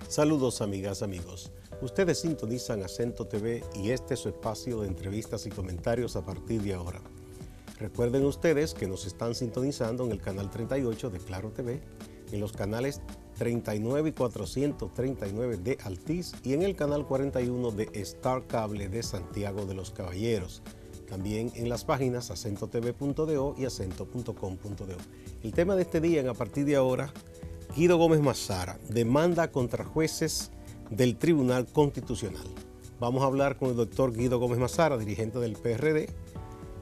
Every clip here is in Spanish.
Saludos amigas, amigos. Ustedes sintonizan Acento TV y este es su espacio de entrevistas y comentarios a partir de ahora. Recuerden ustedes que nos están sintonizando en el canal 38 de Claro TV, en los canales 39 y 439 de Altiz y en el canal 41 de Star Cable de Santiago de los Caballeros. También en las páginas acentotv.do y acento.com.do. El tema de este día, a partir de ahora, Guido Gómez Mazara, demanda contra jueces del Tribunal Constitucional. Vamos a hablar con el doctor Guido Gómez Mazara, dirigente del PRD,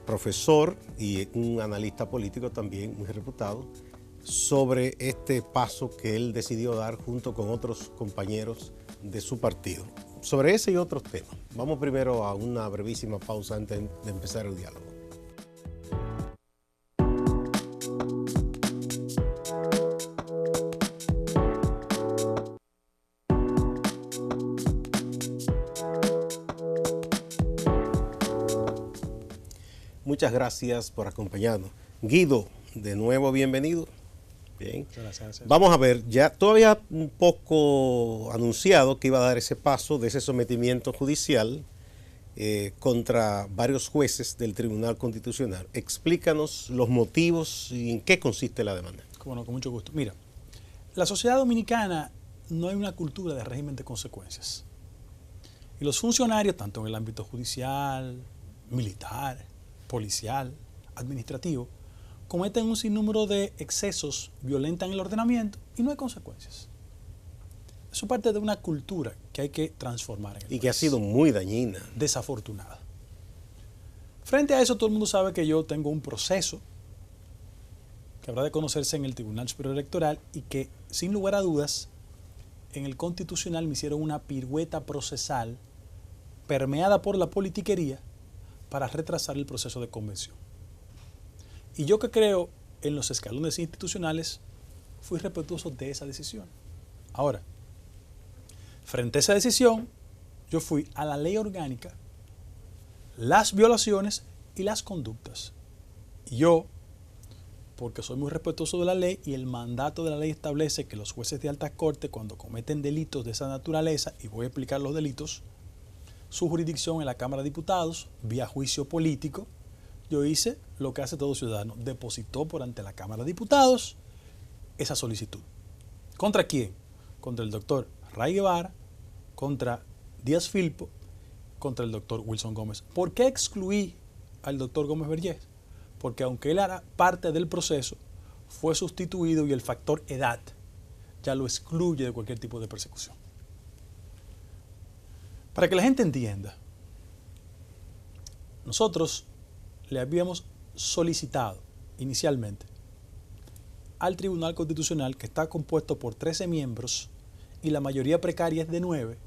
profesor y un analista político también muy reputado, sobre este paso que él decidió dar junto con otros compañeros de su partido. Sobre ese y otros temas. Vamos primero a una brevísima pausa antes de empezar el diálogo. Muchas gracias por acompañarnos. Guido, de nuevo bienvenido. Bien. Gracias. Vamos a ver, ya todavía un poco anunciado que iba a dar ese paso de ese sometimiento judicial contra varios jueces del Tribunal Constitucional. Explícanos los motivos y en qué consiste la demanda. Cómo no, con mucho gusto. Mira, la sociedad dominicana no hay una cultura de régimen de consecuencias. Y los funcionarios, tanto en el ámbito judicial, militar, policial, administrativo, cometen un sinnúmero de excesos, violentan el ordenamiento y no hay consecuencias. Eso parte de una cultura que hay que transformar en el país. Que ha sido muy dañina. Desafortunada. Frente a eso, todo el mundo sabe que yo tengo un proceso que habrá de conocerse en el Tribunal Superior Electoral y que, sin lugar a dudas, en el Constitucional me hicieron una pirueta procesal permeada por la politiquería para retrasar el proceso de convención. Y yo, que creo en los escalones institucionales, fui respetuoso de esa decisión. Ahora, frente a esa decisión, yo fui a la ley orgánica, las violaciones y las conductas. Y yo, porque soy muy respetuoso de la ley y el mandato de la ley establece que los jueces de alta corte, cuando cometen delitos de esa naturaleza, y voy a explicar los delitos, su jurisdicción en la Cámara de Diputados, vía juicio político, yo hice lo que hace todo ciudadano, depositó por ante la Cámara de Diputados esa solicitud. ¿Contra quién? Contra el doctor Ray Guevara, contra Díaz Filpo, contra el doctor Wilson Gómez. ¿Por qué excluí al doctor Gómez Vergés? Porque aunque él era parte del proceso, fue sustituido y el factor edad ya lo excluye de cualquier tipo de persecución. Para que la gente entienda, nosotros le habíamos solicitado inicialmente al Tribunal Constitucional, que está compuesto por 13 miembros y la mayoría precaria es de 9,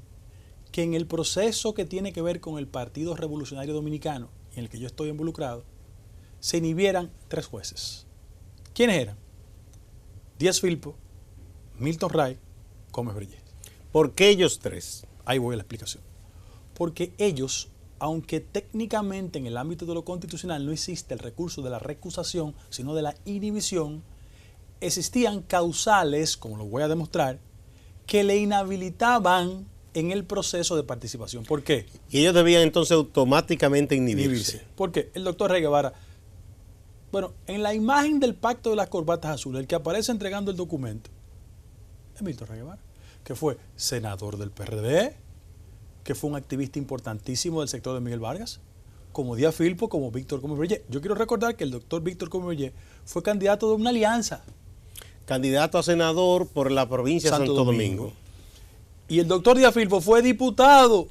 que en el proceso que tiene que ver con el Partido Revolucionario Dominicano, en el que yo estoy involucrado, se inhibieran 3 jueces. ¿Quiénes eran? Díaz Filpo, Milton Ray, Gómez Vergés. ¿Por qué ellos 3? Ahí voy a la explicación. Porque ellos, aunque técnicamente en el ámbito de lo constitucional no existe el recurso de la recusación, sino de la inhibición, existían causales, como lo voy a demostrar, que le inhabilitaban en el proceso de participación. ¿Por qué? Y ellos debían entonces automáticamente inhibirse. ¿Por qué? El doctor Ray Guevara, bueno, en la imagen del pacto de las corbatas azules, el que aparece entregando el documento es Milton Ray Guevara, que fue senador del PRD, que fue un activista importantísimo del sector de Miguel Vargas, como Díaz Filpo, como Víctor Gómez Vergés. Yo quiero recordar que el doctor Víctor Gómez Vergés fue candidato de una alianza. Candidato a senador por la provincia de Santo Domingo. Y el doctor Díaz Filpo fue diputado,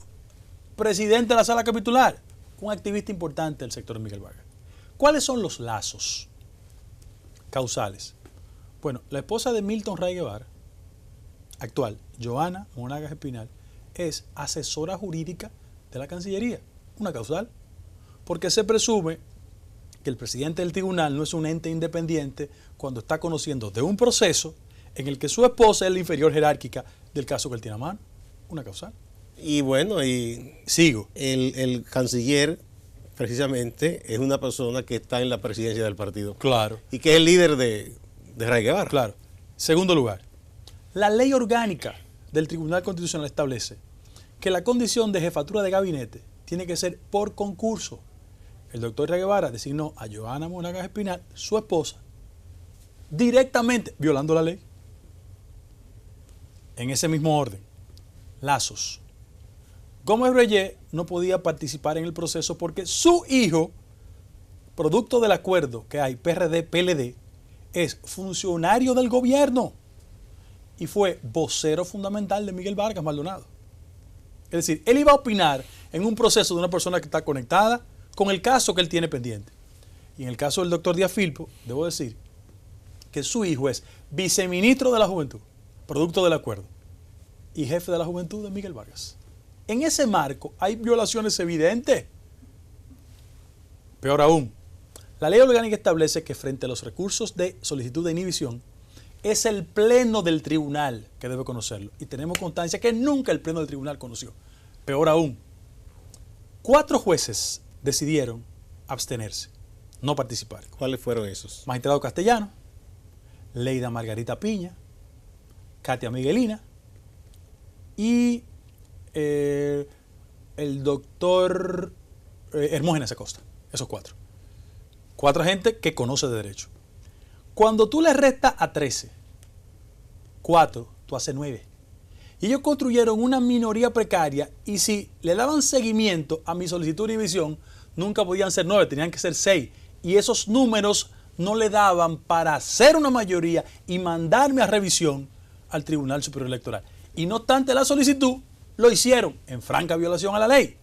presidente de la sala capitular, un activista importante del sector de Miguel Vargas. ¿Cuáles son los lazos causales? Bueno, la esposa de Milton Ray Guevara, actual, Joana Monagas Espinal, es asesora jurídica de la Cancillería, una causal, porque se presume que el presidente del tribunal no es un ente independiente cuando está conociendo de un proceso en el que su esposa es la inferior jerárquica del caso que él tiene a mano, una causal. Y bueno, y Sigo. el canciller, precisamente, es una persona que está en la presidencia del partido. Claro. Y que es el líder de Ray Guevara. Claro. Segundo lugar, la ley orgánica del Tribunal Constitucional establece que la condición de jefatura de gabinete tiene que ser por concurso. El doctor Ray Guevara designó a Johanna Monagas Espinal, su esposa, directamente violando la ley. En ese mismo orden, lazos. Gómez Reyes no podía participar en el proceso porque su hijo, producto del acuerdo que hay PRD-PLD, es funcionario del gobierno y fue vocero fundamental de Miguel Vargas Maldonado. Es decir, él iba a opinar en un proceso de una persona que está conectada con el caso que él tiene pendiente. Y en el caso del doctor Díaz Filpo, debo decir que su hijo es viceministro de la Juventud, producto del acuerdo, y jefe de la Juventud de Miguel Vargas. En ese marco hay violaciones evidentes. Peor aún, la ley orgánica establece que frente a los recursos de solicitud de inhibición, es el pleno del tribunal que debe conocerlo. Y tenemos constancia que nunca el pleno del tribunal conoció. Peor aún, 4 jueces decidieron abstenerse, no participar. ¿Cuáles fueron esos? Magistrado Castellano, Leida Margarita Piña, Katia Miguelina y el doctor Hermógenes Acosta. Esos 4. 4 gente que conoce de derecho. Cuando tú le restas a 13, 4, tú haces 9. Y ellos construyeron una minoría precaria y si le daban seguimiento a mi solicitud de inhibición, nunca podían ser 9, tenían que ser 6. Y esos números no le daban para hacer una mayoría y mandarme a revisión al Tribunal Superior Electoral. Y no obstante la solicitud, lo hicieron en franca violación a la ley.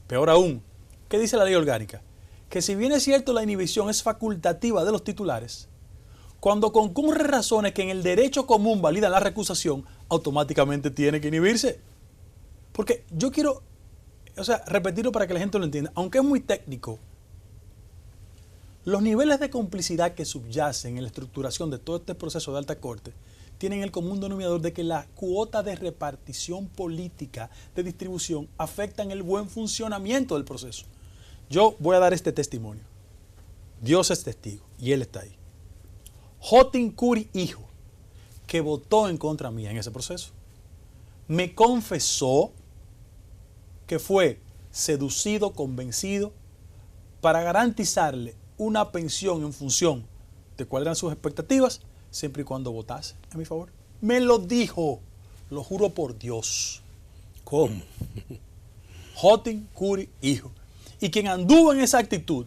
Peor aún, ¿qué dice la ley orgánica? Que si bien es cierto la inhibición es facultativa de los titulares, cuando concurren razones que en el derecho común validan la recusación, automáticamente tiene que inhibirse. Porque yo quiero, repetirlo para que la gente lo entienda, aunque es muy técnico, los niveles de complicidad que subyacen en la estructuración de todo este proceso de alta corte tienen el común denominador de que la cuota de repartición política de distribución afectan el buen funcionamiento del proceso. Yo voy a dar este testimonio. Dios es testigo y Él está ahí. Jotin Curi, hijo, que votó en contra mía en ese proceso, me confesó que fue seducido, convencido, para garantizarle una pensión en función de cuáles eran sus expectativas, siempre y cuando votase a mi favor. Me lo dijo, lo juro por Dios. ¿Cómo? Jotin Curi, hijo. Y quien anduvo en esa actitud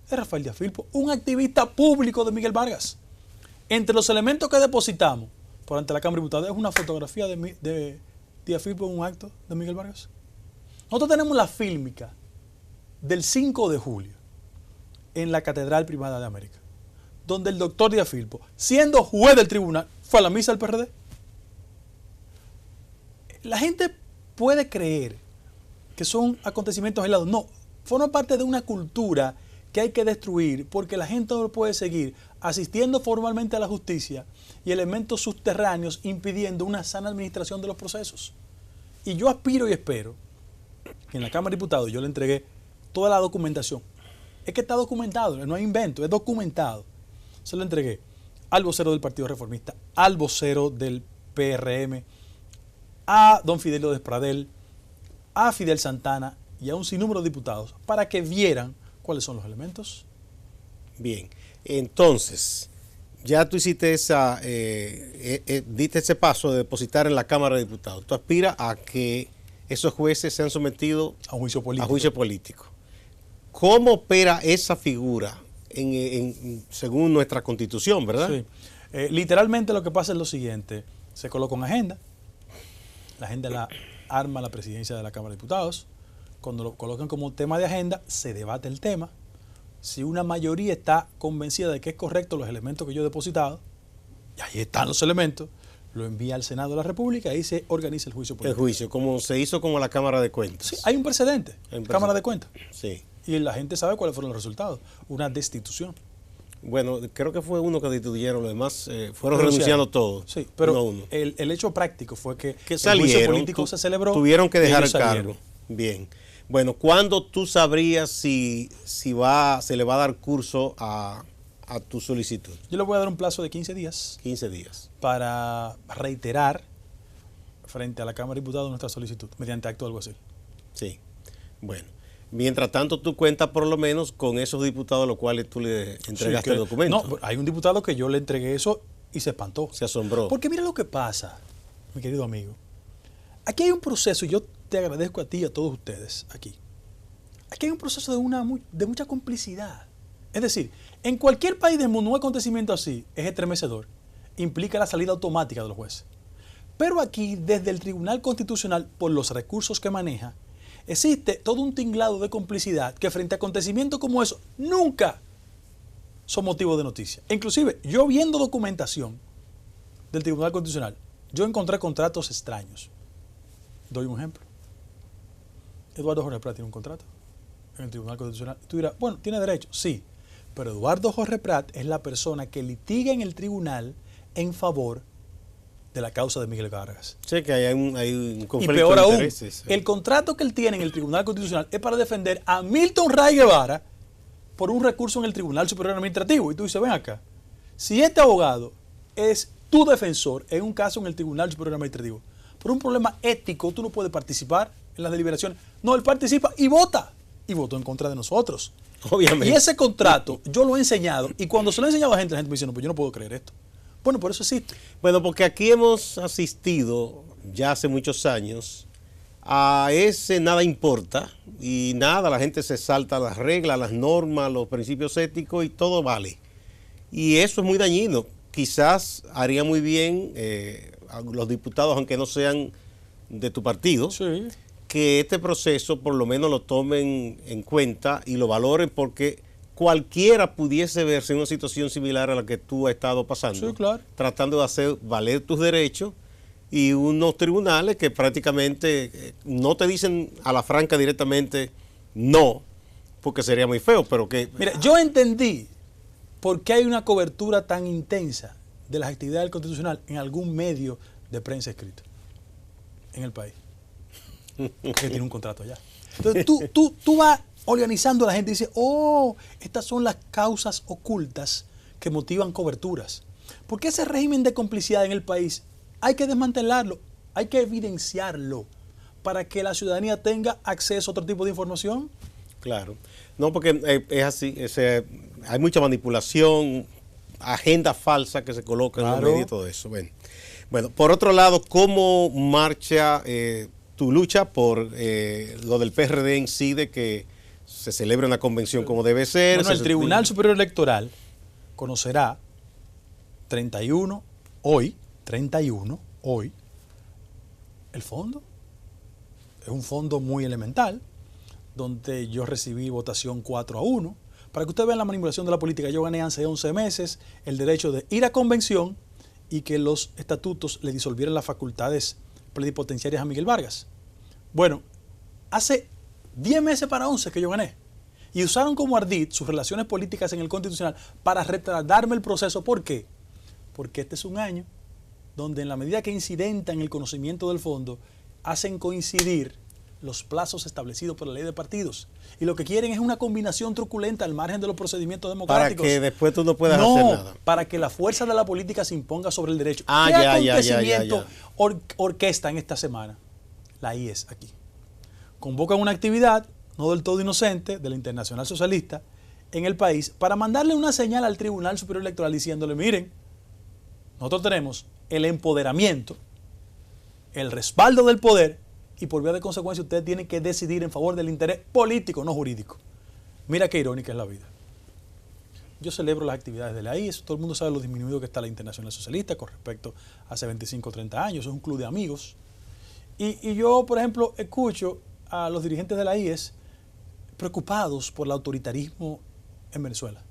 es Rafael Díaz Filpo, un activista público de Miguel Vargas. Entre los elementos que depositamos por ante la Cámara de Diputados es una fotografía de Díaz Filpo en un acto de Miguel Vargas. Nosotros tenemos la fílmica del 5 de julio en la Catedral Primada de América, donde el doctor Díaz Filpo, siendo juez del tribunal, fue a la misa del PRD. La gente puede creer que son acontecimientos aislados. No, forma parte de una cultura que hay que destruir porque la gente no puede seguir asistiendo formalmente a la justicia y elementos subterráneos impidiendo una sana administración de los procesos. Y yo aspiro y espero que en la Cámara de Diputados yo le entregué toda la documentación. Es que está documentado, no hay invento, es documentado. Se lo entregué al vocero del Partido Reformista, al vocero del PRM, a don Fidelio Despradel, a Fidel Santana y a un sinnúmero de diputados para que vieran cuáles son los elementos. Bien, entonces, ya tú hiciste diste ese paso de depositar en la Cámara de Diputados. Tú aspiras a que esos jueces sean sometidos a juicio político. A juicio político. ¿Cómo opera esa figura según nuestra Constitución, verdad? Sí. Literalmente lo que pasa es lo siguiente. Se coloca una agenda. La agenda la arma la presidencia de la Cámara de Diputados. Cuando lo colocan como tema de agenda, se debate el tema. Si una mayoría está convencida de que es correcto los elementos que yo he depositado, y ahí están los elementos, lo envía al Senado de la República y ahí se organiza el juicio político. El juicio, como se hizo con la Cámara de Cuentas. Sí, hay un precedente. Cámara de Cuentas. Sí. Y la gente sabe cuáles fueron los resultados. Una destitución. Bueno, creo que fue uno que destituyeron, los demás fueron renunciando todos. Sí, pero uno a uno. El hecho práctico fue que Que el juicio salieron, político se celebró. tuvieron que y dejar el ellos salieron. cargo. Bien. Bueno, ¿cuándo tú sabrías si se le va a dar curso a tu solicitud? Yo le voy a dar un plazo de 15 días 15 días. para reiterar frente a la Cámara de Diputados nuestra solicitud, mediante acto o algo así. Sí. Bueno. Mientras tanto, tú cuentas por lo menos con esos diputados a los cuales tú le entregaste el documento. No, hay un diputado que yo le entregué eso y se espantó. Se asombró. Porque mira lo que pasa, mi querido amigo. Aquí hay un proceso, y yo te agradezco a ti y a todos ustedes aquí. Aquí hay un proceso de mucha complicidad. Es decir, en cualquier país del mundo un acontecimiento así es estremecedor. Implica la salida automática de los jueces. Pero aquí, desde el Tribunal Constitucional, por los recursos que maneja, existe todo un tinglado de complicidad que frente a acontecimientos como eso nunca son motivo de noticia. Inclusive, yo viendo documentación del Tribunal Constitucional, yo encontré contratos extraños. Doy un ejemplo. Eduardo Jorge Prat tiene un contrato en el Tribunal Constitucional. Tú dirás, bueno, tiene derecho, sí, pero Eduardo Jorge Prat es la persona que litiga en el tribunal en favor de la causa de Miguel Vargas. Sé que hay un conflicto Y peor de aún, intereses. el contrato que él tiene en el Tribunal Constitucional es para defender a Milton Ray Guevara por un recurso en el Tribunal Superior Administrativo. Y tú dices, ven acá, si este abogado es tu defensor en un caso en el Tribunal Superior Administrativo, por un problema ético, tú no puedes participar en las deliberaciones. No, él participa y vota. Y votó en contra de nosotros. Obviamente. Y ese contrato yo lo he enseñado. Y cuando se lo he enseñado a la gente me dice, no, pues yo no puedo creer esto. Bueno, por eso existe. Bueno, porque aquí hemos asistido ya hace muchos años a ese nada importa y nada, la gente se salta las reglas, las normas, los principios éticos y todo vale. Y eso es muy dañino. Quizás haría muy bien a los diputados, aunque no sean de tu partido, Sí. que este proceso por lo menos lo tomen en cuenta y lo valoren, porque cualquiera pudiese verse en una situación similar a la que tú has estado pasando, Sí, claro. tratando de hacer valer tus derechos, y unos tribunales que prácticamente no te dicen a la franca directamente no, porque sería muy feo, pero que... Mira, yo entendí por qué hay una cobertura tan intensa de las actividades del Constitucional en algún medio de prensa escrita en el país, que tiene un contrato allá. Entonces tú vas organizando a la gente y dices, oh, estas son las causas ocultas que motivan coberturas. Porque ese régimen de complicidad en el país hay que desmantelarlo, hay que evidenciarlo para que la ciudadanía tenga acceso a otro tipo de información. Claro. No, porque es así, hay mucha manipulación, agenda falsa que se coloca en los medios y todo eso. Bueno, por otro lado, ¿cómo marcha tu lucha por lo del PRD en sí, de que se celebre una convención como debe ser? Bueno, el Tribunal Superior Electoral conocerá 31, hoy, el fondo. Es un fondo muy elemental, donde yo recibí votación 4-1. Para que ustedes vean la manipulación de la política, yo gané hace 11 meses el derecho de ir a convención y que los estatutos le disolvieran las facultades plenipotenciarias a Miguel Vargas. Bueno, hace 10 meses para 11 que yo gané. Y usaron como ardid sus relaciones políticas en el Constitucional para retardarme el proceso. ¿Por qué? Porque este es un año donde en la medida que incidentan el conocimiento del fondo, hacen coincidir los plazos establecidos por la ley de partidos. Y lo que quieren es una combinación truculenta al margen de los procedimientos democráticos. Para que después tú no puedas hacer nada. Para que la fuerza de la política se imponga sobre el derecho. ¿Qué acontecimiento orquestan esta semana? La IES aquí. Convocan una actividad no del todo inocente de la Internacional Socialista en el país para mandarle una señal al Tribunal Superior Electoral diciéndole, miren, nosotros tenemos el empoderamiento, el respaldo del poder, y por vía de consecuencia ustedes tienen que decidir en favor del interés político, no jurídico. Mira qué irónica es la vida. Yo celebro las actividades de la IES, todo el mundo sabe lo disminuido que está la Internacional Socialista con respecto a hace 25 o 30 años, es un club de amigos. Y yo, por ejemplo, escucho a los dirigentes de la IES preocupados por el autoritarismo en Venezuela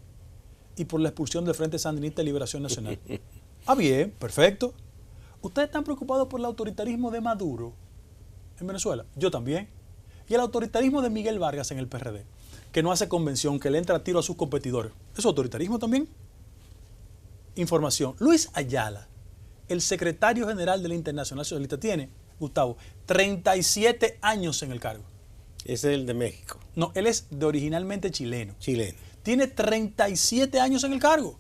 y por la expulsión del Frente Sandinista de Liberación Nacional. Bien, perfecto. ¿Ustedes están preocupados por el autoritarismo de Maduro en Venezuela? Yo también. Y el autoritarismo de Miguel Vargas en el PRD, que no hace convención, que le entra a tiro a sus competidores. ¿Es autoritarismo también? información. Luis Ayala, el secretario general de la Internacional Socialista, tiene, Gustavo, 37 años en el cargo. Ese es el de México. No, él es de originalmente chileno. Chileno. Tiene 37 años en el cargo.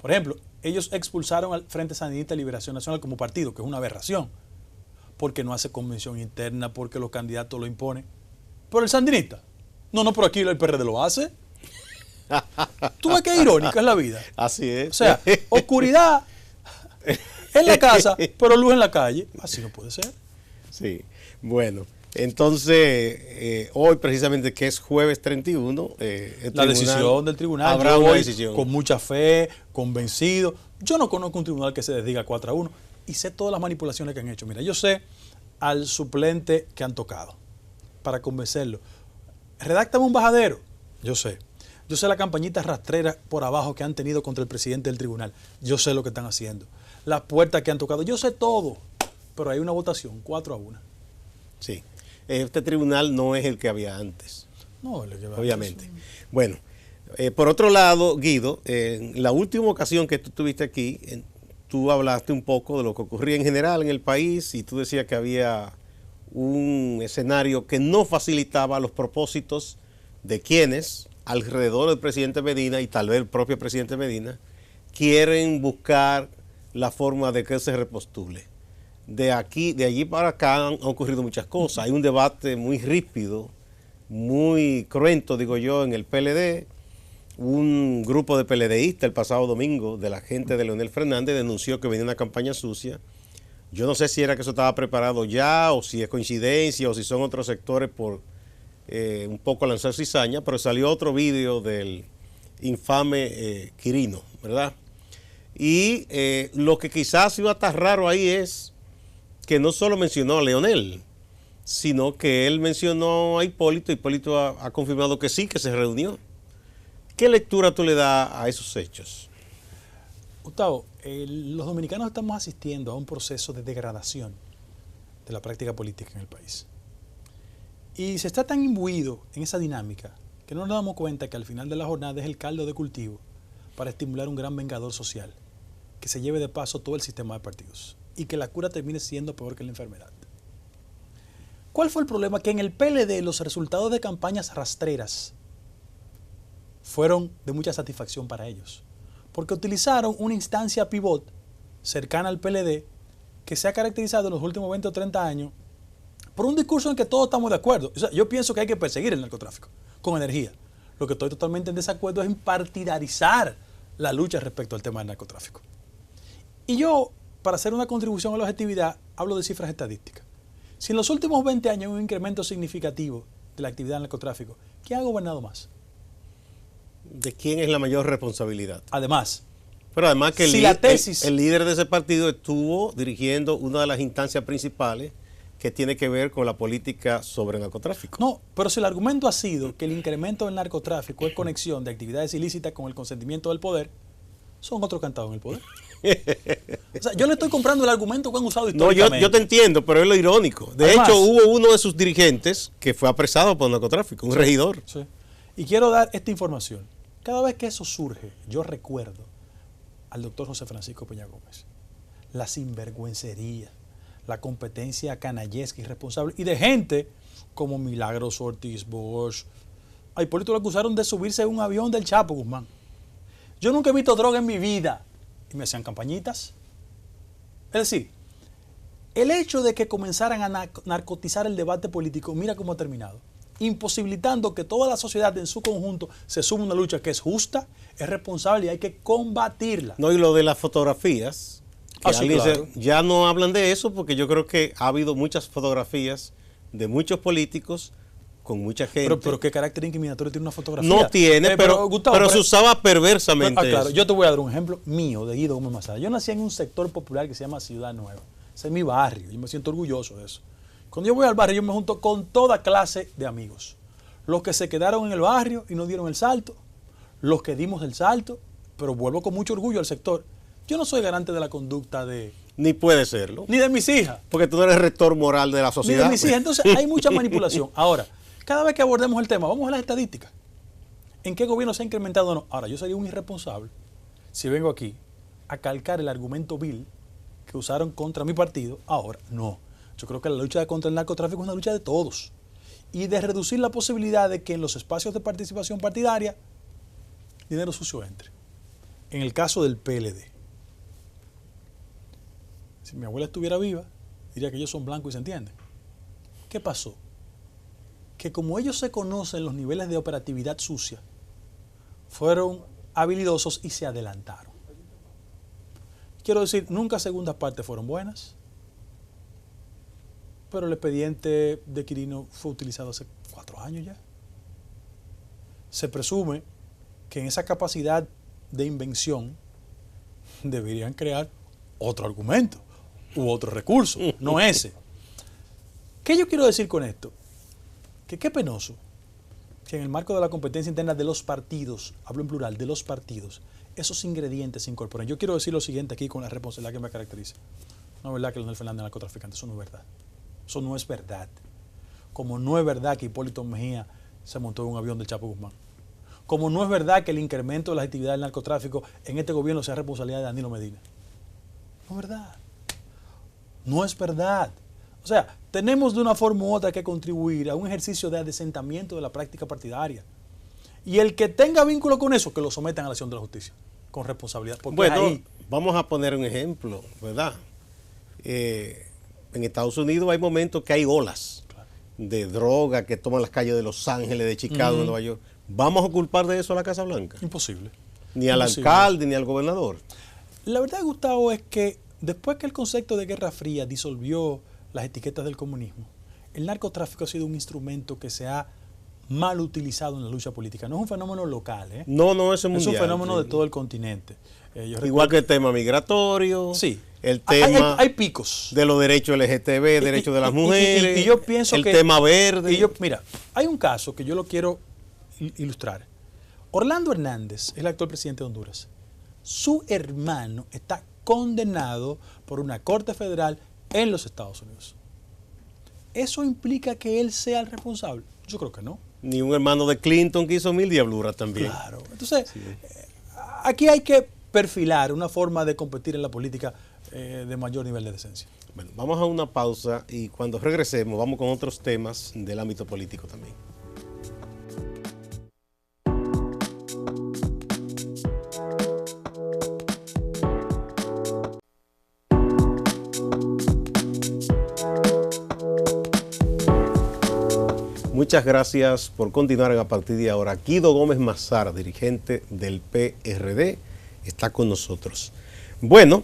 Por ejemplo, ellos expulsaron al Frente Sandinista de Liberación Nacional como partido, que es una aberración, porque no hace convención interna, porque los candidatos lo imponen. Pero el sandinista, no, pero aquí el PRD lo hace. Tú ves qué irónica es la vida. Así es. O sea, oscuridad en la casa, pero luz en la calle. Así no puede ser. Sí, bueno. Entonces, hoy precisamente que es jueves 31, la decisión del tribunal, habrá una decisión. Con mucha fe, convencido. Yo no conozco un tribunal que se desdiga 4-1 y sé todas las manipulaciones que han hecho. Mira, yo sé al suplente que han tocado para convencerlo. Redáctame un bajadero. Yo sé la campañita rastrera por abajo que han tenido contra el presidente del tribunal. Yo sé lo que están haciendo. Las puertas que han tocado. Yo sé todo. Pero hay una votación, 4-1. Sí. Este tribunal no es el que había antes. No, el que había obviamente. antes. Bueno, por otro lado, Guido, en la última ocasión que tú estuviste aquí, tú hablaste un poco de lo que ocurría en general en el país y tú decías que había un escenario que no facilitaba los propósitos de quienes, alrededor del presidente Medina y tal vez el propio presidente Medina, quieren buscar la forma de que él se repostule. De allí para acá han ocurrido muchas cosas. Hay un debate muy ríspido, muy cruento, digo yo, en el PLD. Un grupo de PLDistas el pasado domingo, de la gente de Leonel Fernández, denunció que venía una campaña sucia. Yo no sé si era que eso estaba preparado ya, o si es coincidencia, o si son otros sectores por un poco lanzar cizaña, pero salió otro vídeo del infame Quirino, ¿verdad? Y lo que quizás iba a estar raro ahí es que no solo mencionó a Leonel, sino que él mencionó a Hipólito. Hipólito ha confirmado que sí, que se reunió. ¿Qué lectura tú le das a esos hechos? Gustavo, los dominicanos estamos asistiendo a un proceso de degradación de la práctica política en el país. Y se está tan imbuido en esa dinámica que no nos damos cuenta que al final de la jornada es el caldo de cultivo para estimular un gran vengador social que se lleve de paso todo el sistema de partidos y que la cura termine siendo peor que la enfermedad. ¿Cuál fue el problema? Que en el PLD los resultados de campañas rastreras fueron de mucha satisfacción para ellos, porque utilizaron una instancia pivot cercana al PLD que se ha caracterizado en los últimos 20 o 30 años por un discurso en que todos estamos de acuerdo. O sea, yo pienso que hay que perseguir el narcotráfico con energía. Lo que estoy totalmente en desacuerdo es en partidarizar la lucha respecto al tema del narcotráfico. Y yo, para hacer una contribución a la objetividad, hablo de cifras estadísticas. Si en los últimos 20 años hay un incremento significativo de la actividad del narcotráfico, ¿quién ha gobernado más? ¿De quién es la mayor responsabilidad? Además, pero además que si la tesis, el líder de ese partido estuvo dirigiendo una de las instancias principales que tiene que ver con la política sobre el narcotráfico. No, pero si el argumento ha sido que el incremento del narcotráfico es conexión de actividades ilícitas con el consentimiento del poder, son otros cantados en el poder. O sea, yo le estoy comprando el argumento que han usado históricamente. No, yo te entiendo, pero es lo irónico. De Además, hecho, hubo uno de sus dirigentes que fue apresado por narcotráfico, un regidor. Sí. Y quiero dar esta información. Cada vez que eso surge, yo recuerdo al doctor José Francisco Peña Gómez. La sinvergüencería, la competencia canallesca, irresponsable, y de gente como Milagros Ortiz Bosch. A Hipólito lo acusaron de subirse a un avión del Chapo Guzmán. Yo nunca he visto droga en mi vida. Y me hacían campañitas. Es decir, el hecho de que comenzaran a narcotizar el debate político, mira cómo ha terminado. Imposibilitando que toda la sociedad en su conjunto se suma a una lucha que es justa, es responsable y hay que combatirla. No, y lo de las fotografías, que sí, claro. Ya no hablan de eso porque yo creo que ha habido muchas fotografías de muchos políticos con mucha gente. Pero ¿qué carácter incriminatorio tiene una fotografía? No tiene, Gustavo, pero se usaba perversamente. Claro, yo te voy a dar un ejemplo mío de Guido Gómez Mazara. Yo nací en un sector popular que se llama Ciudad Nueva. Ese es mi barrio. Yo me siento orgulloso de eso. Cuando yo voy al barrio, yo me junto con toda clase de amigos. Los que se quedaron en el barrio y no dieron el salto. Los que dimos el salto, pero vuelvo con mucho orgullo al sector. Yo no soy garante de la conducta de... Ni puede serlo. Ni de mis hijas. Porque tú no eres rector moral de la sociedad. Ni de mis hijas. Entonces hay mucha manipulación. Ahora, cada vez que abordemos el tema, vamos a las estadísticas. ¿En qué gobierno se ha incrementado o no? Ahora, yo sería un irresponsable si vengo aquí a calcar el argumento vil que usaron contra mi partido, ahora no. Yo creo que la lucha contra el narcotráfico es una lucha de todos y de reducir la posibilidad de que en los espacios de participación partidaria dinero sucio entre. En el caso del PLD, si mi abuela estuviera viva, diría que ellos son blancos y se entienden. ¿Qué pasó? Que como ellos se conocen los niveles de operatividad sucia, fueron habilidosos y se adelantaron. Quiero decir, nunca segundas partes fueron buenas, pero el expediente de Quirino fue utilizado hace 4 años ya. Se presume que en esa capacidad de invención deberían crear otro argumento u otro recurso, no ese. ¿Qué yo quiero decir con esto? Que qué penoso que en el marco de la competencia interna de los partidos, hablo en plural, de los partidos, esos ingredientes se incorporan. Yo quiero decir lo siguiente aquí con la responsabilidad que me caracteriza. No es verdad que Leonel Fernández es narcotraficante, eso no es verdad. Eso no es verdad. Como no es verdad que Hipólito Mejía se montó en un avión del Chapo Guzmán. Como no es verdad que el incremento de las actividades del narcotráfico en este gobierno sea responsabilidad de Danilo Medina. No es verdad. No es verdad. O sea, tenemos de una forma u otra que contribuir a un ejercicio de adesentamiento de la práctica partidaria. Y el que tenga vínculo con eso, que lo sometan a la acción de la justicia, con responsabilidad. Porque bueno, ahí, vamos a poner un ejemplo, ¿verdad? En Estados Unidos hay momentos que hay olas de droga que toman las calles de Los Ángeles, de Chicago, de Nueva York. ¿Vamos a culpar de eso a la Casa Blanca? imposible. Ni al alcalde, ni al gobernador. La verdad, Gustavo, es que después que el concepto de Guerra Fría disolvió las etiquetas del comunismo, el narcotráfico ha sido un instrumento que se ha mal utilizado en la lucha política. No es un fenómeno local, ¿eh? No, es mundial. Es un fenómeno de todo el continente. Igual que el tema migratorio, sí. El tema hay picos de los derechos LGTB, derechos de las mujeres, y yo pienso el tema verde. Mira, hay un caso que yo lo quiero ilustrar. Orlando Hernández es el actual presidente de Honduras. Su hermano está condenado por una corte federal en los Estados Unidos. ¿Eso implica que él sea el responsable? Yo creo que no. Ni un hermano de Clinton que hizo 1000 diabluras también. Claro. Entonces, sí. Aquí hay que perfilar una forma de competir en la política de mayor nivel de decencia. Bueno, vamos a una pausa y cuando regresemos vamos con otros temas del ámbito político también. Muchas gracias por continuar a partir de ahora. Guido Gómez Mazara, dirigente del PRD, está con nosotros. Bueno,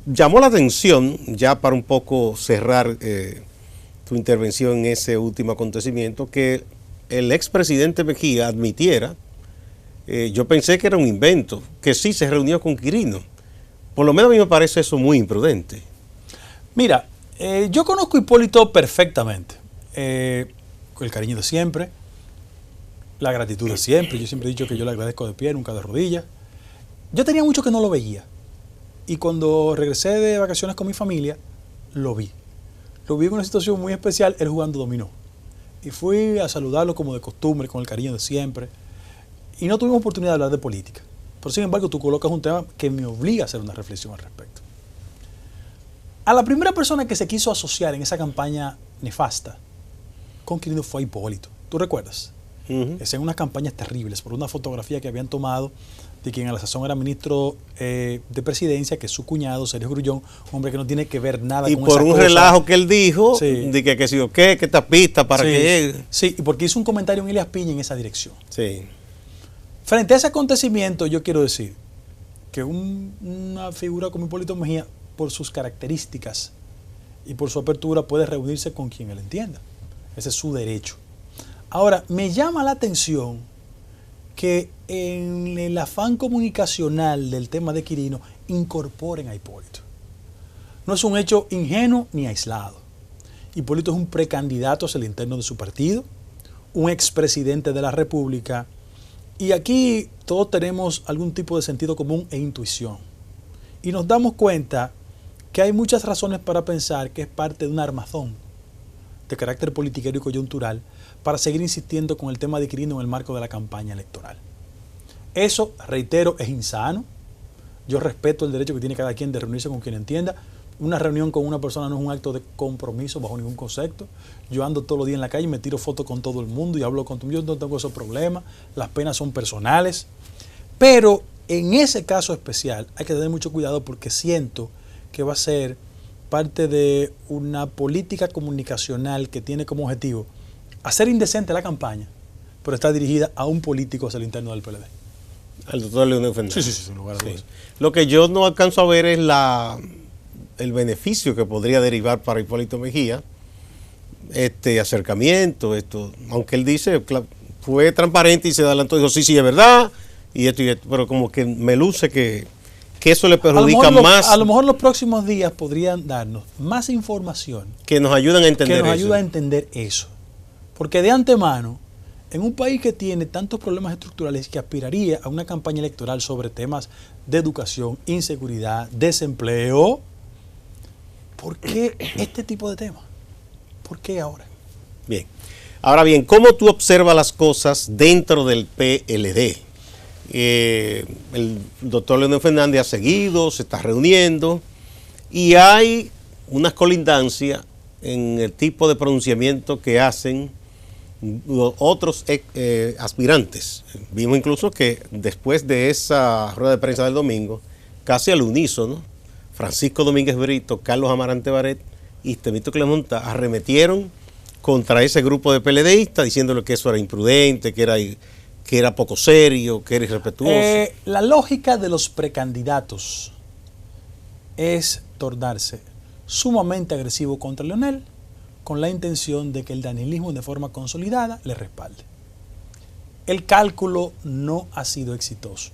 llamó la atención, ya para un poco cerrar tu intervención en ese último acontecimiento, que el expresidente Mejía admitiera, yo pensé que era un invento, que sí se reunió con Quirino. Por lo menos a mí me parece eso muy imprudente. Mira, yo conozco a Hipólito perfectamente. El cariño de siempre, la gratitud de siempre. Yo siempre he dicho que yo le agradezco de pie, nunca de rodillas. Yo tenía mucho que no lo veía. Y cuando regresé de vacaciones con mi familia, lo vi. Lo vi en una situación muy especial, él jugando dominó. Y fui a saludarlo como de costumbre, con el cariño de siempre. Y no tuvimos oportunidad de hablar de política. Pero sin embargo, tú colocas un tema que me obliga a hacer una reflexión al respecto. A la primera persona que se quiso asociar en esa campaña nefasta con Quirino fue Hipólito. ¿Tú recuerdas? Hacían unas campañas terribles por una fotografía que habían tomado de quien a la sazón era ministro de presidencia, que es su cuñado, Sergio Grullón, un hombre que no tiene que ver nada con esa cosa. Y por un relajo que él dijo, de que si o qué, que esta pista para que... Sí, y porque hizo un comentario en Elias Piña en esa dirección. Sí. Frente a ese acontecimiento, yo quiero decir que una figura como Hipólito Mejía, por sus características y por su apertura, puede reunirse con quien él entienda. Ese es su derecho. Ahora, me llama la atención que en el afán comunicacional del tema de Quirino incorporen a Hipólito. No es un hecho ingenuo ni aislado. Hipólito es un precandidato hacia el interno de su partido, un expresidente de la República, y aquí todos tenemos algún tipo de sentido común e intuición. Y nos damos cuenta que hay muchas razones para pensar que es parte de un armazón de carácter politiquero y coyuntural para seguir insistiendo con el tema de Quirino en el marco de la campaña electoral. Eso, reitero, es insano, Yo respeto el derecho que tiene cada quien de reunirse con quien entienda. Una reunión con una persona no es un acto de compromiso bajo ningún concepto. Yo ando todos los días en la calle y me tiro fotos con todo el mundo y hablo con todo el mundo. Yo no tengo esos problemas. Las penas son personales. Pero en ese caso especial hay que tener mucho cuidado porque siento que va a ser parte de una política comunicacional que tiene como objetivo hacer indecente la campaña, pero está dirigida a un político hacia el interno del PLD. Al doctor Leonel Fernández. Sí, sin lugar a dudas. Lo que yo no alcanzo a ver es el beneficio que podría derivar para Hipólito Mejía este acercamiento, aunque él dice, fue transparente y se adelantó, dijo, sí, es verdad, y esto, pero como que me luce que eso le perjudica más. A lo mejor los próximos días podrían darnos más información. Que nos ayuden a entender eso. Que nos ayuda a entender eso. Porque de antemano, en un país que tiene tantos problemas estructurales que aspiraría a una campaña electoral sobre temas de educación, inseguridad, desempleo, ¿por qué este tipo de temas? ¿Por qué ahora? Bien. Ahora bien, ¿cómo tú observas las cosas dentro del PLD? El doctor Leonel Fernández ha seguido, se está reuniendo y hay unas colindancias en el tipo de pronunciamiento que hacen otros aspirantes. Vimos incluso que después de esa rueda de prensa del domingo, casi al unísono, Francisco Domínguez Brito, Carlos Amarante Baret y Temístocles Montá arremetieron contra ese grupo de PLDistas diciéndole que eso era imprudente, que era poco serio, que era irrespetuoso. La lógica de los precandidatos es tornarse sumamente agresivo contra Leonel con la intención de que el danielismo de forma consolidada le respalde. El cálculo no ha sido exitoso,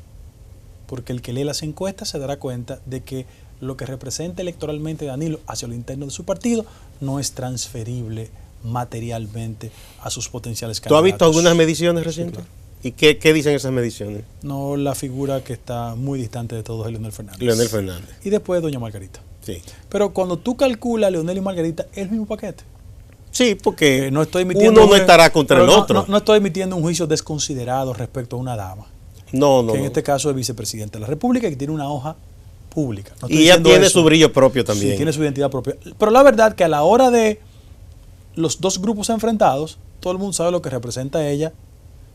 porque el que lee las encuestas se dará cuenta de que lo que representa electoralmente Danilo hacia lo interno de su partido no es transferible materialmente a sus potenciales candidatos. ¿Tú has visto algunas mediciones recientes? Sí, claro. ¿Y qué dicen esas mediciones? No, la figura que está muy distante de todos es Leonel Fernández. Leonel Fernández. Y después doña Margarita. Sí. Pero cuando tú calculas Leonel y Margarita, es el mismo paquete. Sí, porque no estoy uno no estará contra el otro. No estoy emitiendo un juicio desconsiderado respecto a una dama. No. Que en este caso es vicepresidenta de la República y que tiene una hoja pública. No y ella tiene su brillo propio también. Sí, tiene su identidad propia. Pero la verdad que a la hora de los dos grupos enfrentados, todo el mundo sabe lo que representa ella,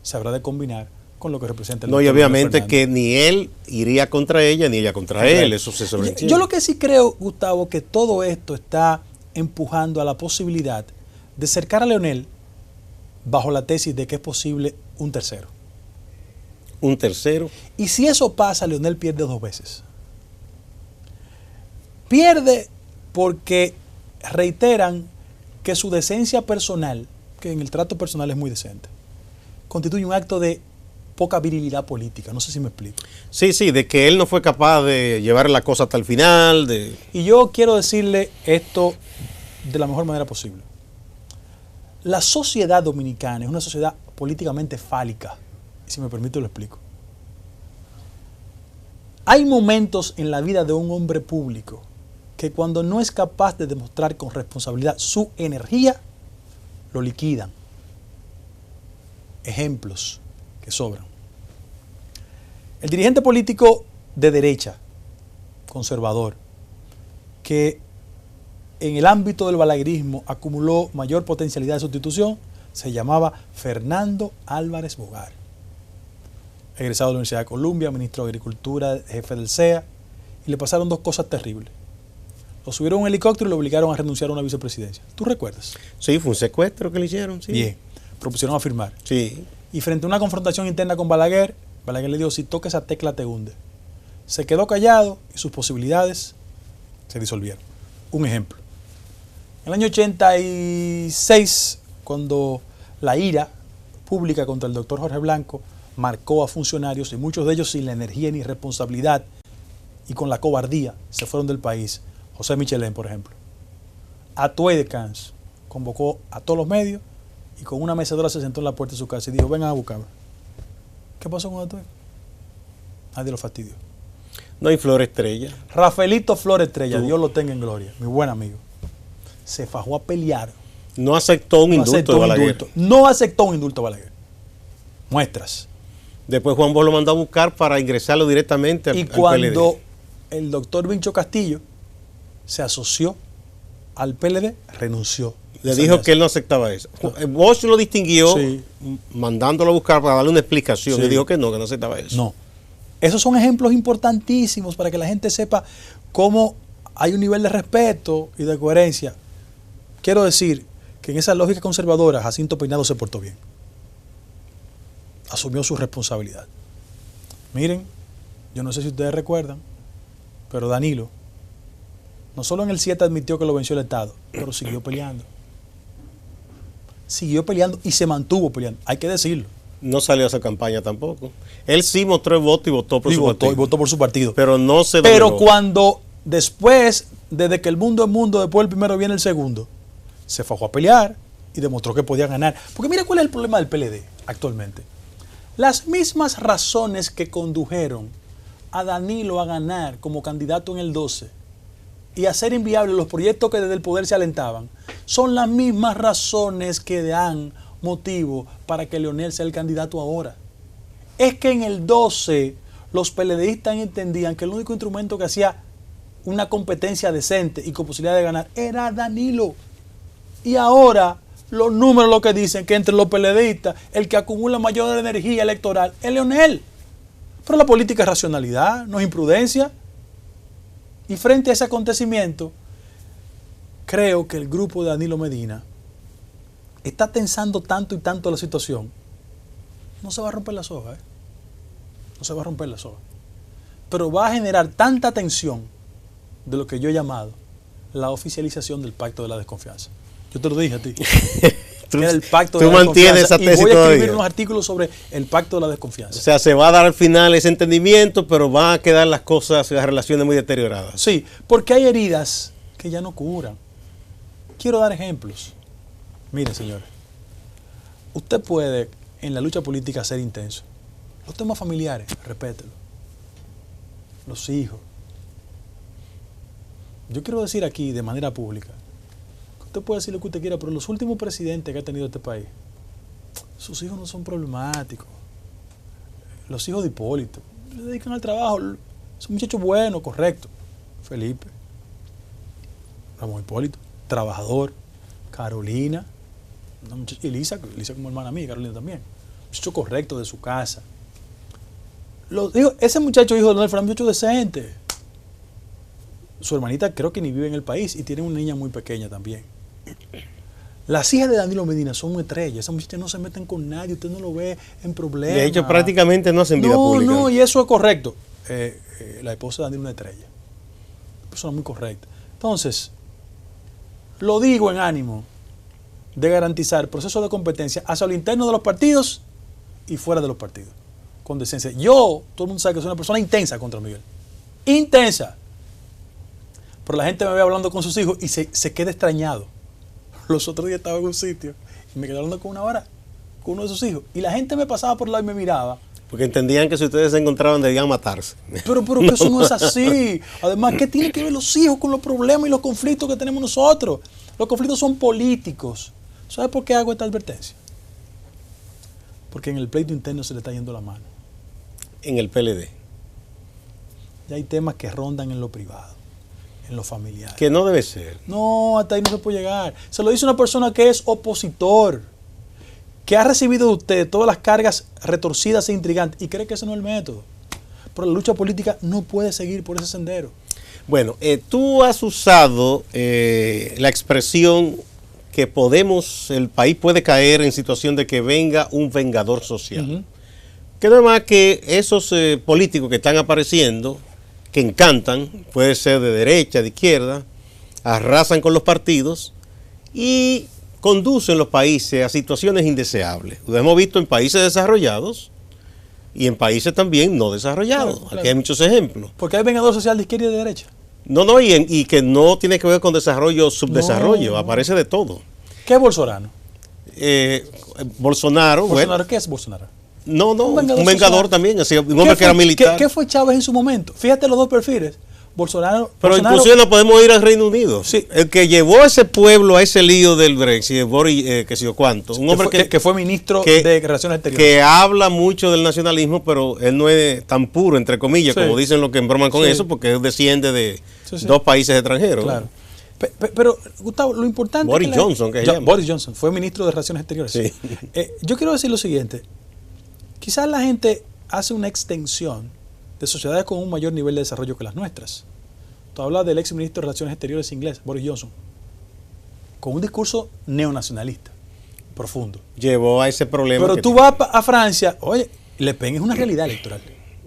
se habrá de combinar con lo que representa el y obviamente que ni él iría contra ella ni ella contra él, eso se sobreentiende. Yo lo que sí creo, Gustavo, que todo esto está empujando a la posibilidad de cercar a Leonel bajo la tesis de que es posible un tercero. ¿Un tercero? Y si eso pasa, Leonel pierde dos veces. Pierde porque reiteran que su decencia personal, que en el trato personal es muy decente, constituye un acto de poca virilidad política. No sé si me explico. Sí, de que él no fue capaz de llevar la cosa hasta el final. Y yo quiero decirle esto de la mejor manera posible. La sociedad dominicana es una sociedad políticamente fálica. Si me permite lo explico. Hay momentos en la vida de un hombre público que cuando no es capaz de demostrar con responsabilidad su energía, lo liquidan. Ejemplos que sobran. El dirigente político de derecha, conservador, que en el ámbito del balaguerismo acumuló mayor potencialidad de sustitución, se llamaba Fernando Álvarez Bogar. Egresado de la Universidad de Columbia, ministro de Agricultura, jefe del CEA, y le pasaron dos cosas terribles. Lo subieron a un helicóptero y lo obligaron a renunciar a una vicepresidencia. ¿Tú recuerdas? Sí, fue un secuestro que le hicieron. Sí. Bien, propusieron a firmar. Sí. Y frente a una confrontación interna con Balaguer, Balaguer le dijo, si toca esa tecla te hunde. Se quedó callado y sus posibilidades se disolvieron. Un ejemplo. En el año 86, cuando la ira pública contra el doctor Jorge Blanco marcó a funcionarios, y muchos de ellos sin la energía ni responsabilidad y con la cobardía, se fueron del país. José Michelén, por ejemplo. Atuey de Cans convocó a todos los medios y con una mecedora se sentó en la puerta de su casa y dijo, vengan a buscarme. ¿Qué pasó con Atuey? Nadie lo fastidió. No hay Flor Estrella. Rafaelito Flor Estrella, Dios lo tenga en gloria, mi buen amigo. Se fajó a pelear. No aceptó un indulto de Balaguer. No aceptó un indulto de Balaguer. Muestras. Después Juan Bosch lo mandó a buscar para ingresarlo directamente al PLD. el doctor Vincho Castillo se asoció al PLD, renunció. Le dijo que él no aceptaba eso. Bosch lo distinguió, Sí. mandándolo a buscar para darle una explicación. Sí. Le dijo que no aceptaba eso. No. Esos son ejemplos importantísimos para que la gente sepa cómo hay un nivel de respeto y de coherencia. Quiero decir que en esa lógica conservadora Jacinto Peinado se portó bien. Asumió su responsabilidad. Miren, yo no sé si ustedes recuerdan, pero Danilo no solo en el 7 admitió que lo venció el Estado, pero siguió peleando. Siguió peleando y se mantuvo peleando, hay que decirlo. No salió a esa campaña tampoco. Él sí mostró el voto y votó por su partido. Y votó por su partido. Pero no se Pero doblegó. cuando después, desde que el mundo es mundo, después el primero viene el segundo, se fajó a pelear y demostró que podía ganar. Porque mira cuál es el problema del PLD actualmente. Las mismas razones que condujeron a Danilo a ganar como candidato en el 12 y hacer inviables los proyectos que desde el poder se alentaban, son las mismas razones que dan motivo para que Leonel sea el candidato ahora. Es que en el 12 los PLDistas entendían que el único instrumento que hacía una competencia decente y con posibilidad de ganar era Danilo. Y ahora los números lo que dicen que entre los PLDistas el que acumula mayor energía electoral es Leonel. Pero la política es racionalidad, no es imprudencia. Y frente a ese acontecimiento, creo que el grupo de Danilo Medina está tensando tanto y tanto la situación. No se va a romper la soga, no se va a romper la soga. Pero va a generar tanta tensión de lo que yo he llamado la oficialización del pacto de la desconfianza. Yo te lo dije a ti. Era el pacto de tú la mantienes desconfianza. esa tesis y voy a escribir todavía. unos artículos sobre el pacto de la desconfianza. O sea, se va a dar al final ese entendimiento, pero van a quedar las cosas, las relaciones muy deterioradas. Sí, porque hay heridas que ya no curan. Quiero dar ejemplos. Mire, señores, usted puede en la lucha política ser intenso. Los temas familiares, respételo. Los hijos. Yo quiero decir aquí de manera pública, que usted puede decir lo que usted quiera, pero los últimos presidentes que ha tenido este país, sus hijos no son problemáticos. Los hijos de Hipólito se dedican al trabajo, son muchachos buenos, correctos. Felipe, Ramón Hipólito, trabajador. Carolina, y Lisa como hermana mía, Carolina también. Muchacho correcto de su casa. Ese muchacho hijo de Leonel fue un muchacho decente. Su hermanita creo que ni vive en el país y tiene una niña muy pequeña también. Las hijas de Danilo Medina son estrellas. Esas muchachas no se meten con nadie, usted no lo ve en problemas. De hecho, prácticamente no hacen vida pública. No, y eso es correcto. La esposa de Danilo es una estrella. Una persona muy correcta. Entonces, lo digo en ánimo de garantizar procesos de competencia hacia lo interno de los partidos y fuera de los partidos. Con decencia. Yo, todo el mundo sabe que soy una persona intensa contra Miguel. Intensa. Pero la gente me ve hablando con sus hijos y se queda extrañado. Los otros días estaba en un sitio y me quedé hablando con una hora con uno de sus hijos. Y la gente me pasaba por el lado y me miraba. Porque entendían que si ustedes se encontraban debían matarse. Pero que eso no es así. Además, ¿qué tienen que ver los hijos con los problemas y los conflictos que tenemos nosotros? Los conflictos son políticos. ¿Sabes por qué hago esta advertencia? Porque en el pleito interno se le está yendo la mano. En el PLD. Ya hay temas que rondan en lo privado, en lo familiar. Que no debe ser. No, hasta ahí no se puede llegar. Se lo dice una persona que es opositor, que ha recibido de usted todas las cargas retorcidas e intrigantes y cree que ese no es el método. Pero la lucha política no puede seguir por ese sendero. Bueno, tú has usado la expresión que el país puede caer en situación de que venga un vengador social. Que no es más que esos políticos que están apareciendo, que encantan, puede ser de derecha, de izquierda, arrasan con los partidos y conducen los países a situaciones indeseables. Lo hemos visto en países desarrollados y en países también no desarrollados. Claro. Aquí hay muchos ejemplos. Porque hay vengador social de izquierda y de derecha. No, y que no tiene que ver con desarrollo o subdesarrollo, aparece de todo. ¿Qué es Bolsonaro? Bolsonaro, bueno. ¿Qué es Bolsonaro? No, un vengador también, así, un hombre que era militar. ¿Qué fue Chávez en su momento? Fíjate los dos perfiles. Pero inclusive no podemos ir al Reino Unido. Sí. El que llevó a ese pueblo a ese lío del Brexit, Boris, que sé yo cuánto. Un hombre que fue ministro de Relaciones Exteriores. Que habla mucho del nacionalismo, pero él no es tan puro, entre comillas, como dicen los que embroman con eso, porque él desciende de dos países extranjeros. Claro. Pero, Gustavo, lo importante Boris Johnson, Boris Johnson fue ministro de Relaciones Exteriores. Sí. Yo quiero decir lo siguiente. Quizás la gente hace una extensión de sociedades con un mayor nivel de desarrollo que las nuestras. Tú hablas del ex ministro de Relaciones Exteriores inglés, Boris Johnson, con un discurso neonacionalista, profundo. Llevó a ese problema. Pero tú vas a Francia, oye, Le Pen es una realidad electoral.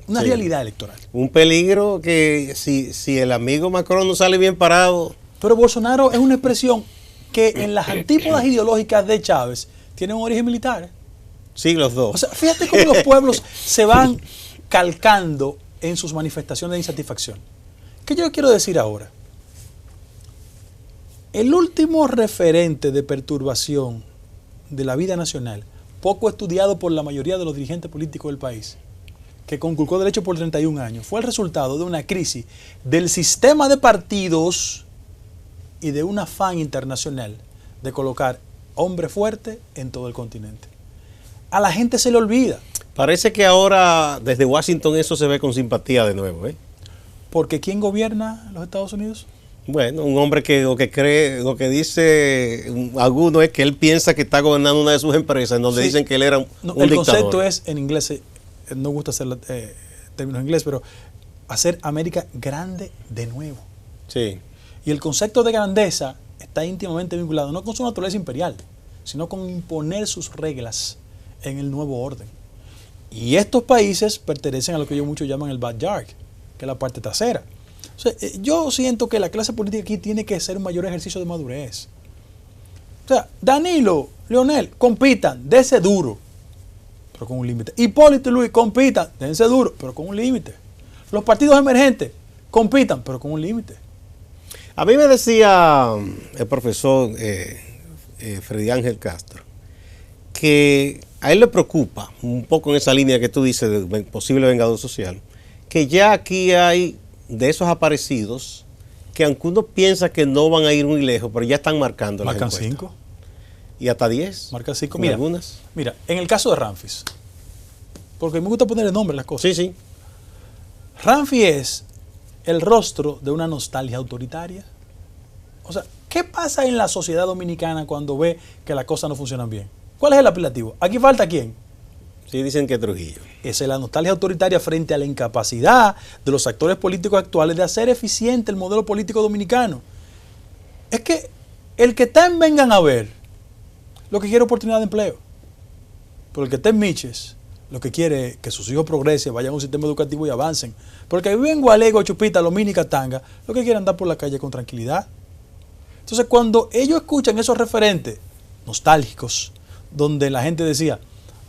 Una realidad electoral. Un peligro que si el amigo Macron no sale bien parado. Pero Bolsonaro es una expresión que en las antípodas ideológicas de Chávez tiene un origen militar. Sí, los dos. O sea, fíjate cómo los pueblos se van calcando en sus manifestaciones de insatisfacción. ¿Qué yo quiero decir ahora? El último referente de perturbación de la vida nacional, poco estudiado por la mayoría de los dirigentes políticos del país, que conculcó derecho por 31 años, fue el resultado de una crisis del sistema de partidos y de un afán internacional de colocar hombre fuerte en todo el continente. A la gente se le olvida. Parece que ahora desde Washington eso se ve con simpatía de nuevo, ¿eh? Porque ¿quién gobierna los Estados Unidos? Bueno, un hombre que lo que cree, lo que dice alguno es que él piensa que está gobernando una de sus empresas, en donde dicen que él era un el dictador. Concepto es, en inglés, no gusta hacer términos en inglés, pero hacer América grande de nuevo. Sí. Y el concepto de grandeza está íntimamente vinculado no con su naturaleza imperial, sino con imponer sus reglas en el nuevo orden. Y estos países pertenecen a lo que ellos muchos llaman el backyard, que es la parte trasera. O sea, yo siento que la clase política aquí tiene que hacer un mayor ejercicio de madurez. O sea, Danilo, Leonel, compitan, dense duro, pero con un límite. Hipólito y Luis, compitan, dense duro, pero con un límite. Los partidos emergentes, compitan, pero con un límite. A mí me decía el profesor Freddy Ángel Castro que a él le preocupa, un poco en esa línea que tú dices de posible vengador social, que ya aquí hay de esos aparecidos que aunque uno piensa que no van a ir muy lejos, pero ya están marcando las encuestas. Marcan 5. Y hasta 10. Marcan 5. Mira, algunas. Mira, en el caso de Ramfis, porque me gusta ponerle nombre a las cosas. Sí, sí. Ramfis es el rostro de una nostalgia autoritaria. O sea, ¿qué pasa en la sociedad dominicana cuando ve que las cosas no funcionan bien? ¿Cuál es el apelativo? ¿Aquí falta quién? Sí, dicen que Trujillo. Esa es la nostalgia autoritaria frente a la incapacidad de los actores políticos actuales de hacer eficiente el modelo político dominicano. Es que el que está en Vengan a Ver, lo que quiere es oportunidad de empleo. Pero el que está en Miches, lo que quiere es que sus hijos progresen, vayan a un sistema educativo y avancen. Porque el que vive en Gualego, Chupita, Lomini y Catanga, lo que quiere es andar por la calle con tranquilidad. Entonces, cuando ellos escuchan esos referentes nostálgicos, donde la gente decía,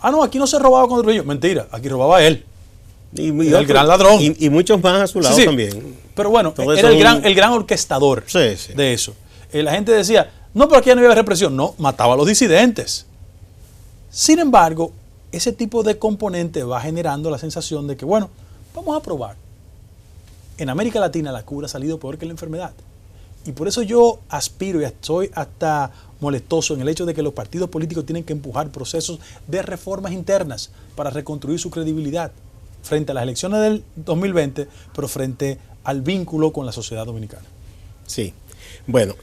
no, aquí no se robaba con Trujillo. Mentira, aquí robaba él. Y el gran ladrón. Y muchos más a su lado también. Pero bueno, era el gran orquestador de eso. La gente decía, no, pero aquí ya no había represión. No, mataba a los disidentes. Sin embargo, ese tipo de componente va generando la sensación de que, bueno, vamos a probar. En América Latina la cura ha salido peor que la enfermedad. Y por eso yo aspiro y estoy hasta molestoso en el hecho de que los partidos políticos tienen que empujar procesos de reformas internas para reconstruir su credibilidad frente a las elecciones del 2020, pero frente al vínculo con la sociedad dominicana. Sí. Bueno,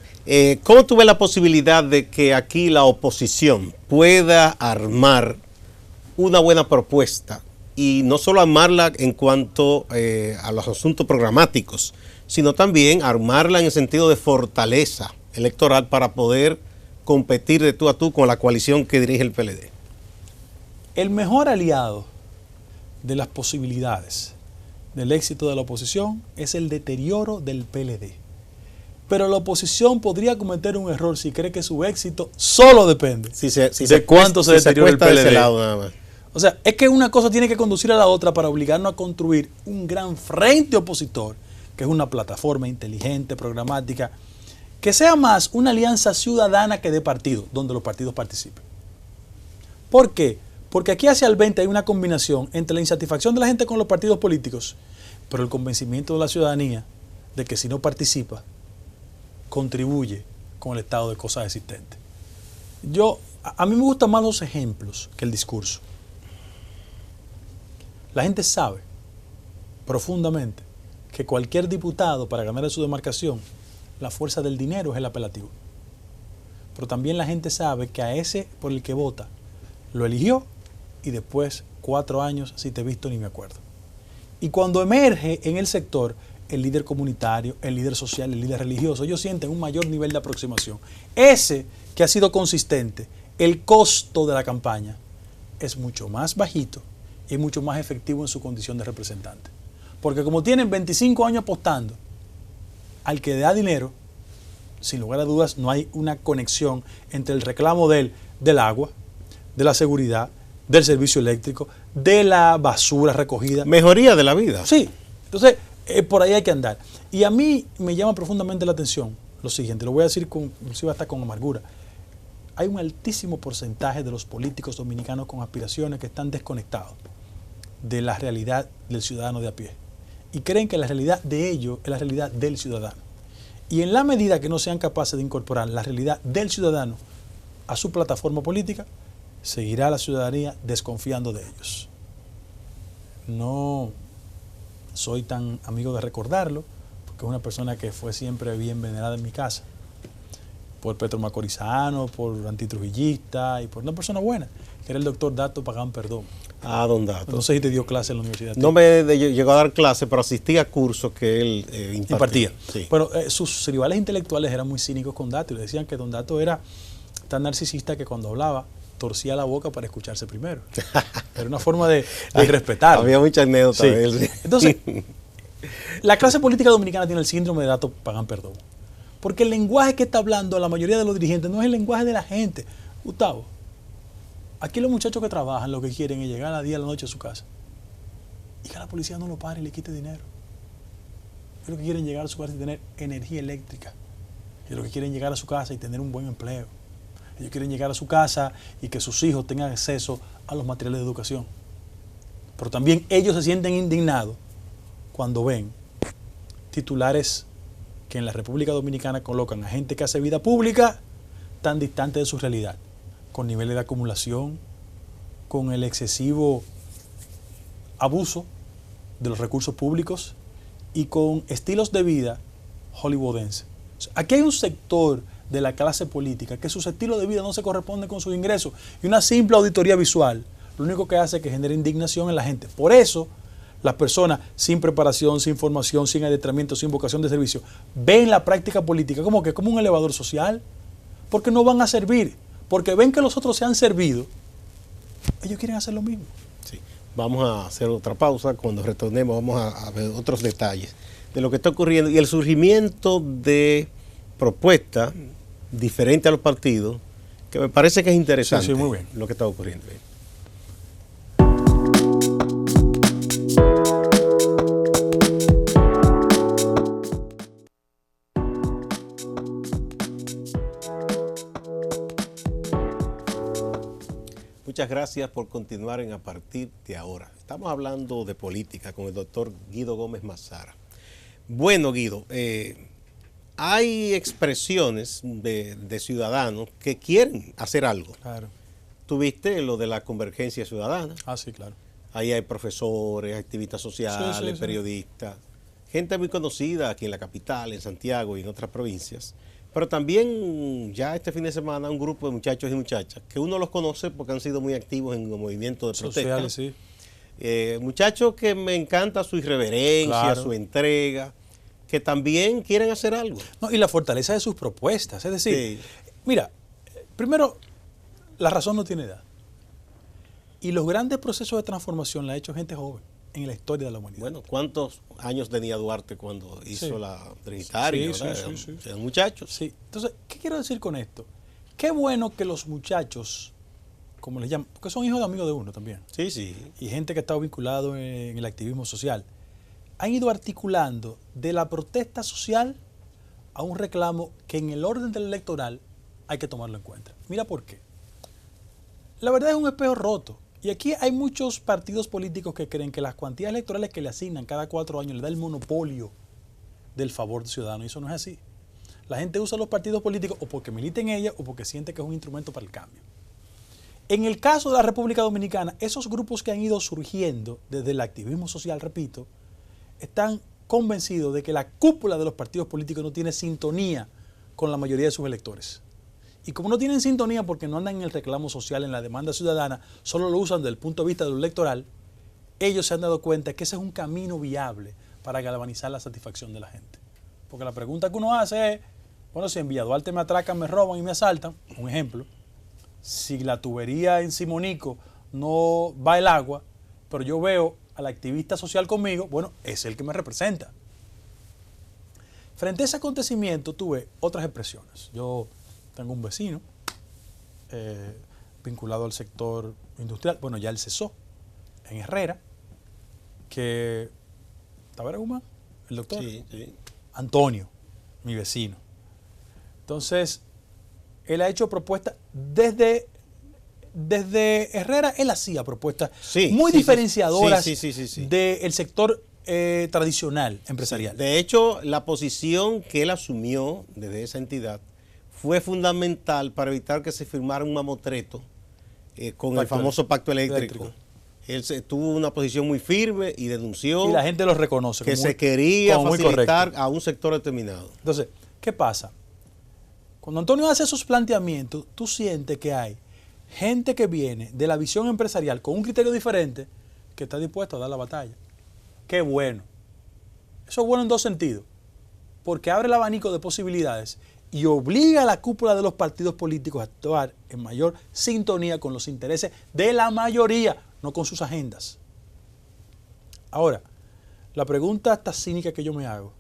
¿cómo tú ves la posibilidad de que aquí la oposición pueda armar una buena propuesta? Y no solo armarla en cuanto a los asuntos programáticos, sino también armarla en el sentido de fortaleza electoral para poder competir de tú a tú con la coalición que dirige el PLD. El mejor aliado de las posibilidades del éxito de la oposición es el deterioro del PLD. Pero la oposición podría cometer un error si cree que su éxito solo depende de cuánto se deteriora el PLD. De ese lado nada más. O sea, es que una cosa tiene que conducir a la otra para obligarnos a construir un gran frente opositor, que es una plataforma inteligente, programática, que sea más una alianza ciudadana que de partido, donde los partidos participen. ¿Por qué? Porque aquí hacia el 20 hay una combinación entre la insatisfacción de la gente con los partidos políticos, pero el convencimiento de la ciudadanía de que si no participa, contribuye con el estado de cosas existentes. A mí me gustan más los ejemplos que el discurso. La gente sabe profundamente que cualquier diputado, para ganar en su demarcación, la fuerza del dinero es el apelativo. Pero también la gente sabe que a ese por el que vota lo eligió y después 4 años, si te he visto ni me acuerdo. Y cuando emerge en el sector el líder comunitario, el líder social, el líder religioso, ellos sienten un mayor nivel de aproximación. Ese que ha sido consistente, el costo de la campaña es mucho más bajito y mucho más efectivo en su condición de representante. Porque como tienen 25 años apostando al que da dinero, sin lugar a dudas no hay una conexión entre el reclamo del agua, de la seguridad, del servicio eléctrico, de la basura recogida. Mejoría de la vida. Sí, entonces por ahí hay que andar. Y a mí me llama profundamente la atención lo siguiente, lo voy a decir inclusive hasta con amargura. Hay un altísimo porcentaje de los políticos dominicanos con aspiraciones que están desconectados de la realidad del ciudadano de a pie. Y creen que la realidad de ellos es la realidad del ciudadano. Y en la medida que no sean capaces de incorporar la realidad del ciudadano a su plataforma política, seguirá la ciudadanía desconfiando de ellos. No soy tan amigo de recordarlo, porque es una persona que fue siempre bien venerada en mi casa, por Petro Macorizano, por antitrujillista y por una persona buena, que era el doctor Dato Pagán Perdón. Ah, don Dato. No sé si te dio clase en la universidad. No me llegó a dar clase, pero asistí a cursos que él impartía. Sí. Pero sus rivales intelectuales eran muy cínicos con Dato y le decían que don Dato era tan narcisista que cuando hablaba torcía la boca para escucharse primero. Era una forma de irrespetar. Había muchas anécdotas sí. de él. Sí. Entonces, la clase política dominicana tiene el síndrome de Dato Pagán Perdón. Porque el lenguaje que está hablando la mayoría de los dirigentes no es el lenguaje de la gente. Gustavo, aquí los muchachos que trabajan lo que quieren es llegar a las 10 de la noche a su casa y que la policía no lo pare y le quite dinero. Ellos lo que quieren llegar a su casa y tener energía eléctrica. Ellos lo que quieren llegar a su casa y tener un buen empleo. Ellos quieren llegar a su casa y que sus hijos tengan acceso a los materiales de educación. Pero también ellos se sienten indignados cuando ven titulares que en la República Dominicana colocan a gente que hace vida pública tan distante de su realidad, con niveles de acumulación, con el excesivo abuso de los recursos públicos y con estilos de vida hollywoodenses. O sea, aquí hay un sector de la clase política que sus estilos de vida no se corresponden con sus ingresos y una simple auditoría visual lo único que hace es que genere indignación en la gente. Por eso las personas sin preparación, sin formación, sin adiestramiento, sin vocación de servicio ven la práctica política como un elevador social, porque no van a servir, porque ven que los otros se han servido, ellos quieren hacer lo mismo. Sí. Vamos a hacer otra pausa. Cuando retornemos vamos a ver otros detalles de lo que está ocurriendo y el surgimiento de propuestas diferentes a los partidos, que me parece que es interesante. Sí, muy bien. Lo que está ocurriendo. Muchas gracias por continuar en A Partir de Ahora. Estamos hablando de política con el doctor Guido Gómez Mazara. Bueno, Guido, hay expresiones de ciudadanos que quieren hacer algo. Claro. Tuviste lo de la convergencia ciudadana. Ah, sí, claro. Ahí hay profesores, activistas sociales, periodistas, gente muy conocida aquí en la capital, en Santiago y en otras provincias. Pero también ya este fin de semana un grupo de muchachos y muchachas que uno los conoce porque han sido muy activos en los movimientos de protesta. Sociales, sí. Muchachos que me encanta su irreverencia, Claro. su entrega, que también quieren hacer algo. No, y la fortaleza de sus propuestas. Es decir, Sí. mira, primero, la razón no tiene edad. Y los grandes procesos de transformación la ha hecho gente joven en la historia de la humanidad. Bueno, ¿cuántos años tenía Duarte cuando hizo Sí. la Trinitaria? Sí, ¿verdad? sí. Eran muchachos. Sí. Entonces, ¿qué quiero decir con esto? Qué bueno que los muchachos, como les llaman, porque son hijos de amigos de uno también, Sí, sí. y gente que ha estado vinculado en el activismo social, han ido articulando de la protesta social a un reclamo que en el orden del electoral hay que tomarlo en cuenta. Mira por qué. La verdad es un espejo roto. Y aquí hay muchos partidos políticos que creen que las cuantías electorales que le asignan cada 4 años le da el monopolio del favor ciudadano. Y eso no es así. La gente usa los partidos políticos o porque milita en ella o porque siente que es un instrumento para el cambio. En el caso de la República Dominicana, esos grupos que han ido surgiendo desde el activismo social, repito, están convencidos de que la cúpula de los partidos políticos no tiene sintonía con la mayoría de sus electores. Y como no tienen sintonía porque no andan en el reclamo social, en la demanda ciudadana, solo lo usan desde el punto de vista de lo electoral, ellos se han dado cuenta que ese es un camino viable para galvanizar la satisfacción de la gente. Porque la pregunta que uno hace es, bueno, si en Villa Duarte me atracan, me roban y me asaltan, un ejemplo, si la tubería en Simonico no va el agua, pero yo veo al activista social conmigo, bueno, es el que me representa. Frente a ese acontecimiento tuve otras expresiones. Yo tengo un vecino vinculado al sector industrial, bueno, ya él cesó, en Herrera, que ¿Tavera Guzmán? El doctor Sí, sí. Antonio, mi vecino. Entonces, él ha hecho propuestas desde Herrera, él hacía propuestas muy diferenciadoras del sector tradicional empresarial. Sí. De hecho, la posición que él asumió desde esa entidad fue fundamental para evitar que se firmara un mamotreto con el famoso pacto eléctrico. Él tuvo una posición muy firme y denunció y la gente lo reconoce que se quería facilitar a un sector determinado. Entonces, ¿qué pasa? Cuando Antonio hace esos planteamientos, tú sientes que hay gente que viene de la visión empresarial con un criterio diferente que está dispuesto a dar la batalla. Qué bueno. Eso es bueno en dos sentidos. Porque abre el abanico de posibilidades y obliga a la cúpula de los partidos políticos a actuar en mayor sintonía con los intereses de la mayoría, no con sus agendas. Ahora, la pregunta hasta cínica que yo me hago,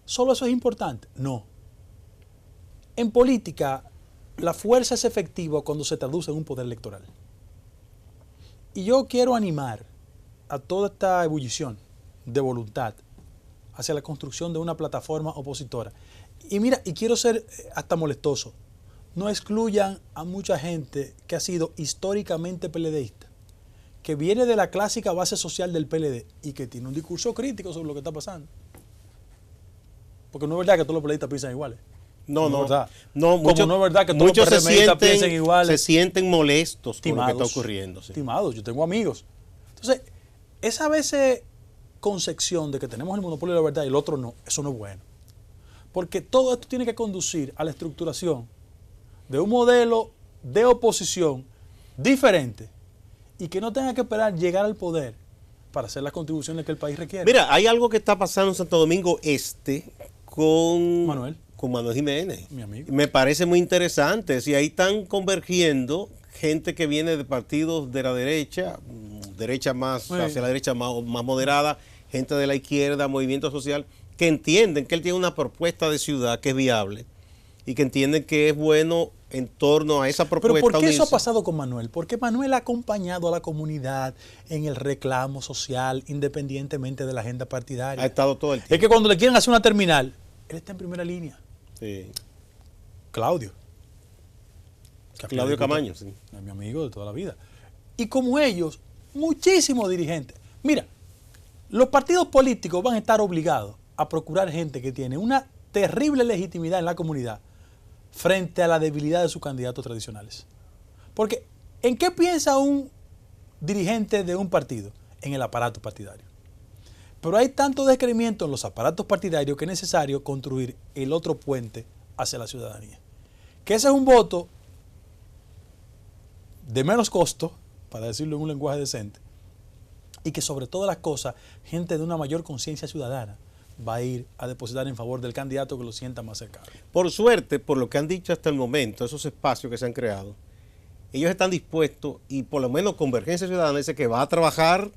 ¿solo eso es importante? No. En política, la fuerza es efectiva cuando se traduce en un poder electoral. Y yo quiero animar a toda esta ebullición de voluntad hacia la construcción de una plataforma opositora. Y mira, y quiero ser hasta molestoso, no excluyan a mucha gente que ha sido históricamente PLDista, que viene de la clásica base social del PLD y que tiene un discurso crítico sobre lo que está pasando. Porque no es verdad que todos los PLDistas piensan iguales. No, no. No, como no es verdad que todos los PRMistas piensen iguales. Se sienten molestos con lo que está ocurriendo. Sí. Estimados, yo tengo amigos. Entonces, esa veces concepción de que tenemos el monopolio de la verdad y el otro no, eso no es bueno. Porque todo esto tiene que conducir a la estructuración de un modelo de oposición diferente y que no tenga que esperar llegar al poder para hacer las contribuciones que el país requiere. Mira, hay algo que está pasando en Santo Domingo Este con Manuel Jiménez. Mi amigo. Me parece muy interesante. Si ahí están convergiendo gente que viene de partidos de la derecha más, sí, hacia la derecha más moderada, gente de la izquierda, movimiento social, que entienden que él tiene una propuesta de ciudad que es viable y que entienden que es bueno en torno a esa propuesta. Pero ¿por qué eso ha pasado con Manuel? Porque Manuel ha acompañado a la comunidad en el reclamo social independientemente de la agenda partidaria. Ha estado todo el tiempo. Es que cuando le quieren hacer una terminal, él está en primera línea. Sí. Claudio Camaño, sí. Es mi amigo de toda la vida. Y como ellos, muchísimos dirigentes. Mira, los partidos políticos van a estar obligados a procurar gente que tiene una terrible legitimidad en la comunidad frente a la debilidad de sus candidatos tradicionales. Porque, ¿en qué piensa un dirigente de un partido? En el aparato partidario. Pero hay tanto descreimiento en los aparatos partidarios que es necesario construir el otro puente hacia la ciudadanía. Que ese es un voto de menos costo, para decirlo en un lenguaje decente, y que sobre todas las cosas, gente de una mayor conciencia ciudadana va a ir a depositar en favor del candidato que lo sienta más cercano. Por suerte, por lo que han dicho hasta el momento, esos espacios que se han creado, ellos están dispuestos, y por lo menos Convergencia Ciudadana dice que va a trabajar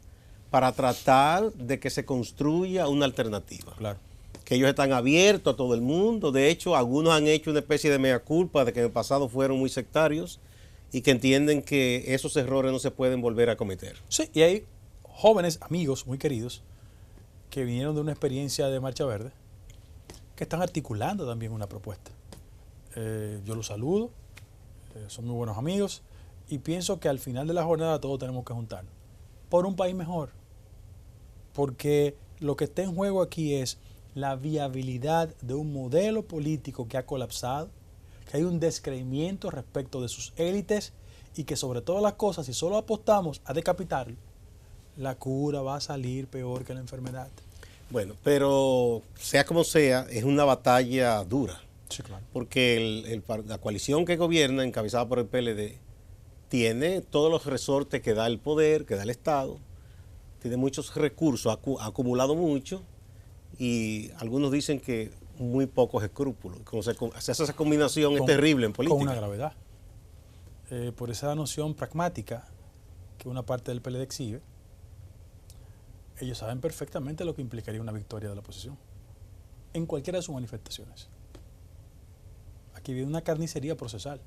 para tratar de que se construya una alternativa. Claro. Que ellos están abiertos a todo el mundo. De hecho, algunos han hecho una especie de mea culpa de que en el pasado fueron muy sectarios y que entienden que esos errores no se pueden volver a cometer. Sí, y hay jóvenes, amigos muy queridos, que vinieron de una experiencia de Marcha Verde, que están articulando también una propuesta. Yo los saludo, son muy buenos amigos, y pienso que al final de la jornada todos tenemos que juntarnos por un país mejor. Porque lo que está en juego aquí es la viabilidad de un modelo político que ha colapsado, que hay un descreimiento respecto de sus élites y que sobre todas las cosas, si solo apostamos a decapitarlo, la cura va a salir peor que la enfermedad. Bueno, pero sea como sea, es una batalla dura. Sí, claro. Porque la coalición que gobierna, encabezada por el PLD, tiene todos los resortes que da el poder, que da el Estado, tiene muchos recursos, ha acumulado mucho, y algunos dicen que muy pocos escrúpulos. Como se hace esa combinación es terrible en política. Con una gravedad. Por esa noción pragmática que una parte del PLD exhibe, ellos saben perfectamente lo que implicaría una victoria de la oposición en cualquiera de sus manifestaciones. Aquí viene una carnicería procesal.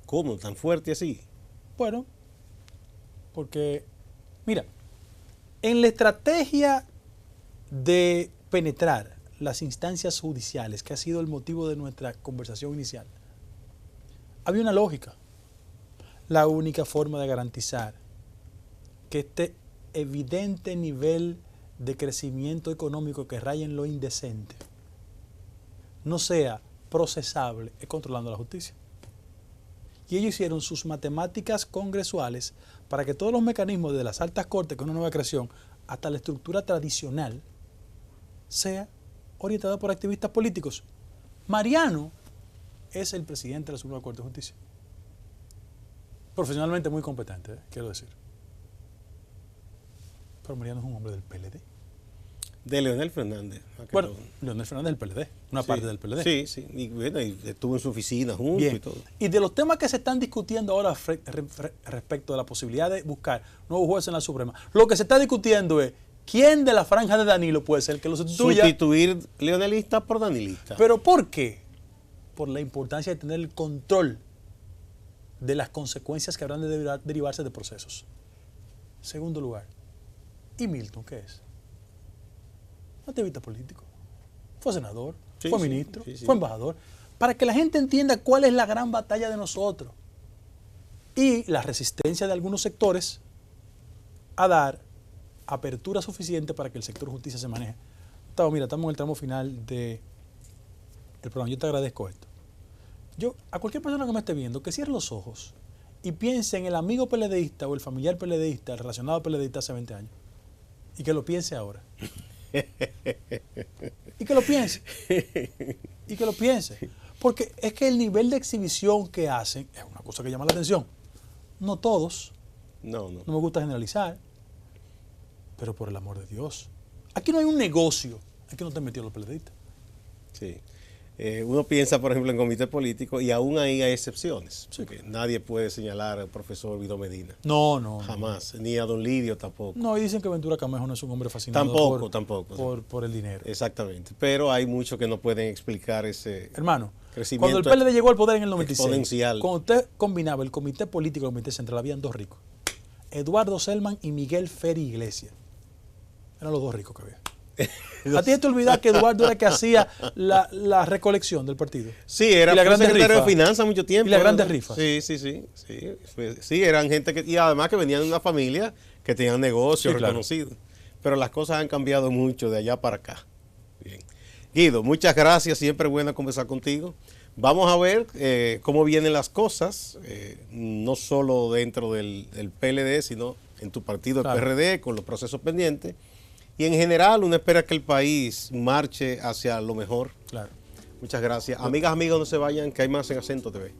¿Cómo? ¿Tan fuerte así? Bueno, porque, mira, en la estrategia de penetrar las instancias judiciales, que ha sido el motivo de nuestra conversación inicial, había una lógica. La única forma de garantizar que este evidente nivel de crecimiento económico que raya en lo indecente no sea procesable es controlando la justicia. Y ellos hicieron sus matemáticas congresuales para que todos los mecanismos de las altas cortes, con una nueva creación, hasta la estructura tradicional, sea orientada por activistas políticos. Mariano es el presidente de la Suprema Corte de Justicia. Profesionalmente muy competente, quiero decir. Pero Mariano es un hombre del PLD. De Leonel Fernández. Bueno, Leonel Fernández del PLD, una parte del PLD. Sí, sí. Y bueno, y estuvo en su oficina junto. Bien. Y todo. Y de los temas que se están discutiendo ahora respecto de la posibilidad de buscar nuevos jueces en la Suprema, lo que se está discutiendo es quién de la franja de Danilo puede ser que lo sustituya. Sustituir leonelista por danilista. ¿Pero por qué? Por la importancia de tener el control de las consecuencias que habrán de derivarse de procesos. Segundo lugar, ¿y Milton qué es? Un activista político. Fue senador, Sí, fue sí, ministro, sí, sí. fue embajador. Para que la gente entienda cuál es la gran batalla de nosotros y la resistencia de algunos sectores a dar apertura suficiente para que el sector justicia se maneje. Gustavo, mira, estamos en el tramo final del programa. Yo te agradezco esto. Yo, a cualquier persona que me esté viendo, que cierre los ojos y piense en el amigo PLDista o el familiar PLDista relacionado al PLDista hace 20 años. Y que lo piense ahora. Y que lo piense. Y que lo piense. Porque es que el nivel de exhibición que hacen es una cosa que llama la atención. No todos. No. No me gusta generalizar. Pero por el amor de Dios. Aquí no hay un negocio. Aquí no te han metido los PLDistas. Sí. Uno piensa, por ejemplo, en comité político y aún ahí hay excepciones. Sí. Porque nadie puede señalar al profesor Guido Medina. No. Jamás. Ni a don Lidio tampoco. No, y dicen que Ventura Camejo no es un hombre fascinado Tampoco. por el dinero. Exactamente. Pero hay muchos que no pueden explicar ese Hermano, crecimiento cuando el PLD llegó al poder en el 96, exponencial. cuando usted combinaba el comité político y el comité central, habían dos ricos. Eduardo Selman y Miguel Ferri Iglesias. Eran los dos ricos que había. ¿A ti te olvidas que Eduardo era el que hacía la recolección del partido? Sí, era secretario de Finanzas mucho tiempo. Y las grandes rifas. Sí. Sí, eran gente que, y además que venían de una familia que tenían negocios reconocidos. Pero las cosas han cambiado mucho de allá para acá. Bien. Guido, muchas gracias, siempre es bueno conversar contigo. Vamos a ver cómo vienen las cosas, no solo dentro del PLD, sino en tu partido, el PRD, con los procesos pendientes. Y en general uno espera que el país marche hacia lo mejor. Claro. Muchas gracias. Amigas, amigos, no se vayan, que hay más en Acento TV.